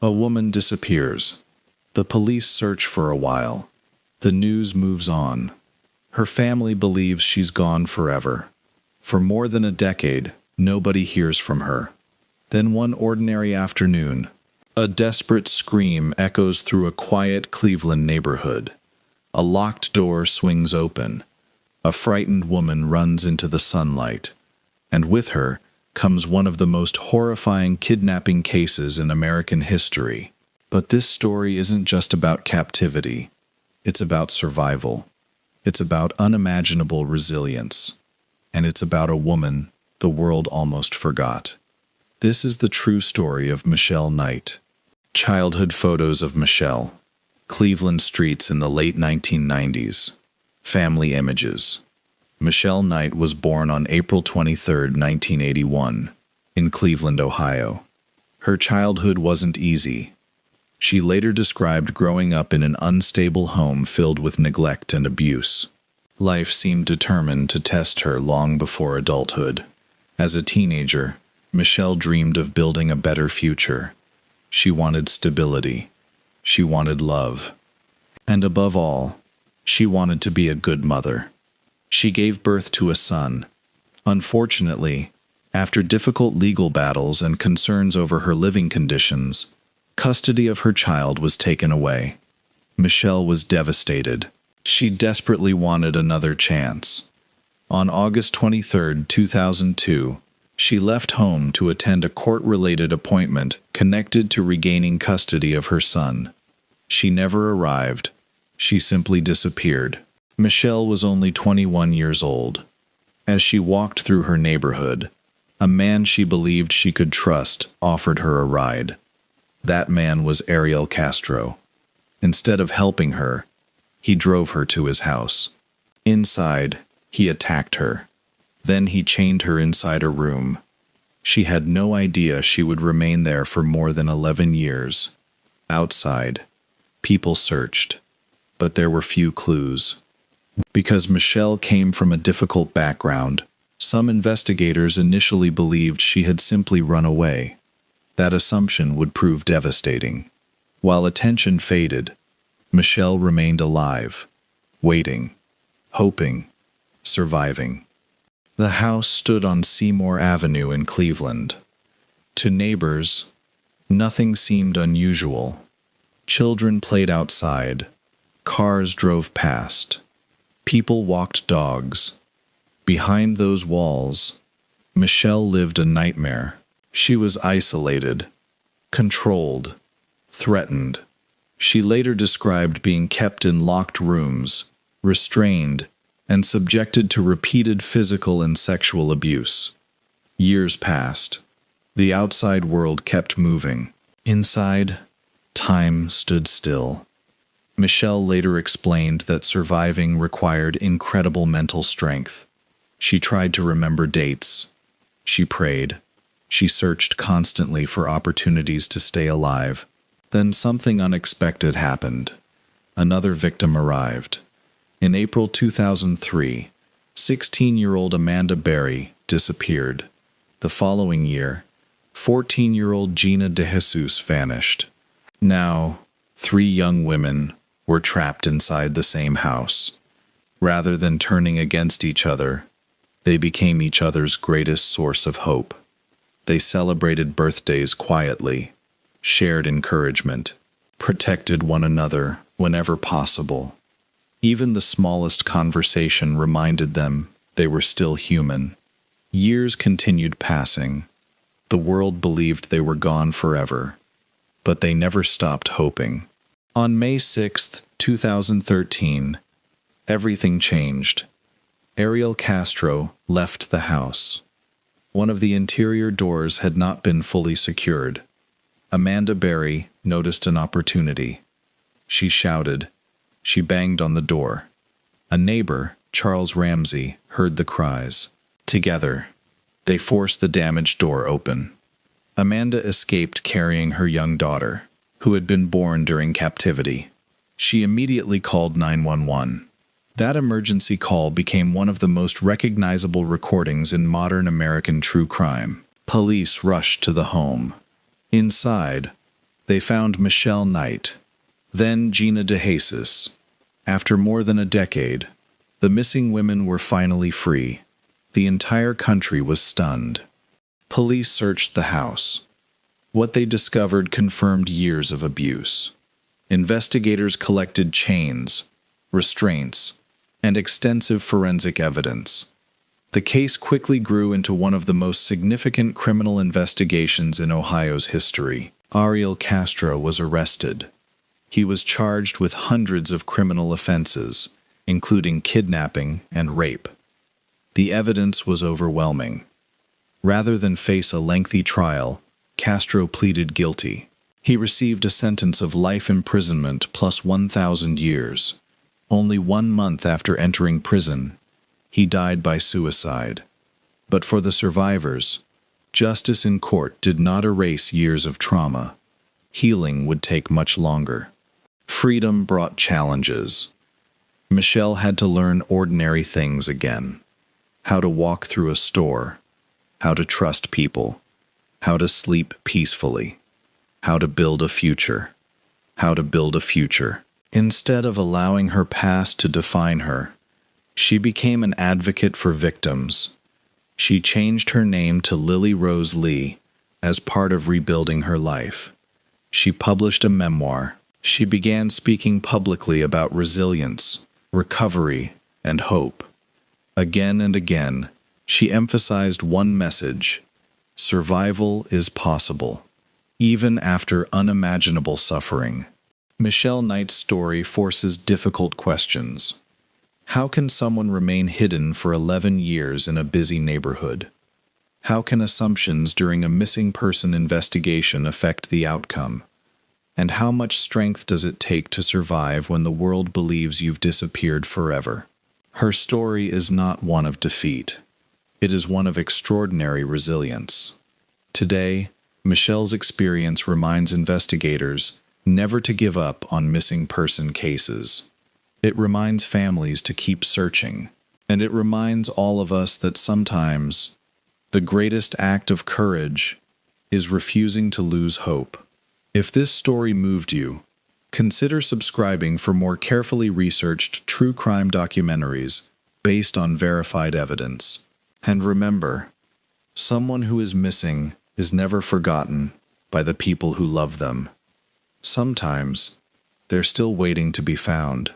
A woman disappears. The police search for a while. The news moves on. Her family believes she's gone forever. For more than a decade, nobody hears from her. Then one ordinary afternoon, a desperate scream echoes through a quiet Cleveland neighborhood. A locked door swings open. A frightened woman runs into the sunlight. And with her comes one of the most horrifying kidnapping cases in American history. But this story isn't just about captivity. It's about survival. It's about unimaginable resilience. And it's about a woman the world almost forgot. This is the true story of Michelle Knight. Childhood photos of Michelle. Cleveland streets in the late 1990s. Family images. Michelle Knight was born on April 23, 1981, in Cleveland, Ohio. Her childhood wasn't easy. She later described growing up in an unstable home filled with neglect and abuse. Life seemed determined to test her long before adulthood. As a teenager, Michelle dreamed of building a better future. She wanted stability. She wanted love. And above all, she wanted to be a good mother. She gave birth to a son. Unfortunately, after difficult legal battles and concerns over her living conditions, custody of her child was taken away. Michelle was devastated. She desperately wanted another chance. On August 23, 2002, she left home to attend a court-related appointment connected to regaining custody of her son. She never arrived. She simply disappeared. Michelle was only 21 years old. As she walked through her neighborhood, a man she believed she could trust offered her a ride. That man was Ariel Castro. Instead of helping her, he drove her to his house. Inside, he attacked her. Then he chained her inside a room. She had no idea she would remain there for more than 11 years. Outside, people searched, but there were few clues. Because Michelle came from a difficult background, some investigators initially believed she had simply run away. That assumption would prove devastating. While attention faded, Michelle remained alive, waiting, hoping, surviving. The house stood on Seymour Avenue in Cleveland. To neighbors, nothing seemed unusual. Children played outside. Cars drove past. People walked dogs. Behind those walls, Michelle lived a nightmare. She was isolated, controlled, threatened. She later described being kept in locked rooms, restrained, and subjected to repeated physical and sexual abuse. Years passed. The outside world kept moving. Inside, time stood still. Michelle later explained that surviving required incredible mental strength. She tried to remember dates. She prayed. She searched constantly for opportunities to stay alive. Then something unexpected happened. Another victim arrived. In April 2003, 16-year-old Amanda Berry disappeared. The following year, 14-year-old Gina DeJesus vanished. Now, 3 young women were trapped inside the same house. Rather than turning against each other, they became each other's greatest source of hope. They celebrated birthdays quietly, shared encouragement, protected one another whenever possible. Even the smallest conversation reminded them they were still human. Years continued passing. The world believed they were gone forever, but they never stopped hoping. On May 6, 2013, everything changed. Ariel Castro left the house. One of the interior doors had not been fully secured. Amanda Berry noticed an opportunity. She shouted. She banged on the door. A neighbor, Charles Ramsey, heard the cries. Together, they forced the damaged door open. Amanda escaped carrying her young daughter, who had been born during captivity. She immediately called 911. That emergency call became one of the most recognizable recordings in modern American true crime. Police rushed to the home. Inside, They found Michelle Knight, then Gina DeJesus. After more than a decade, the missing women were finally free. The entire country was stunned. Police searched the house. What they discovered confirmed years of abuse. Investigators collected chains, restraints, and extensive forensic evidence. The case quickly grew into one of the most significant criminal investigations in Ohio's history. Ariel Castro was arrested. He was charged with hundreds of criminal offenses, including kidnapping and rape. The evidence was overwhelming. Rather than face a lengthy trial, Castro pleaded guilty. He received a sentence of life imprisonment plus 1,000 years. Only 1 month after entering prison, he died by suicide. But for the survivors, justice in court did not erase years of trauma. Healing would take much longer. Freedom brought challenges. Michelle had to learn ordinary things again. How to walk through a store, how to trust people, how to sleep peacefully, how to build a future, how to build a future. Instead of allowing her past to define her, she became an advocate for victims. She changed her name to Lily Rose Lee as part of rebuilding her life. She published a memoir. She began speaking publicly about resilience, recovery, and hope. Again and again, she emphasized one message: survival is possible, even after unimaginable suffering. Michelle Knight's story forces difficult questions. How can someone remain hidden for 11 years in a busy neighborhood? How can assumptions during a missing person investigation affect the outcome? And how much strength does it take to survive when the world believes you've disappeared forever? Her story is not one of defeat. It is one of extraordinary resilience. Today, Michelle's experience reminds investigators never to give up on missing person cases. It reminds families to keep searching, and it reminds all of us that sometimes the greatest act of courage is refusing to lose hope. If this story moved you, consider subscribing for more carefully researched true crime documentaries based on verified evidence. And remember, someone who is missing is never forgotten by the people who love them. Sometimes, they're still waiting to be found.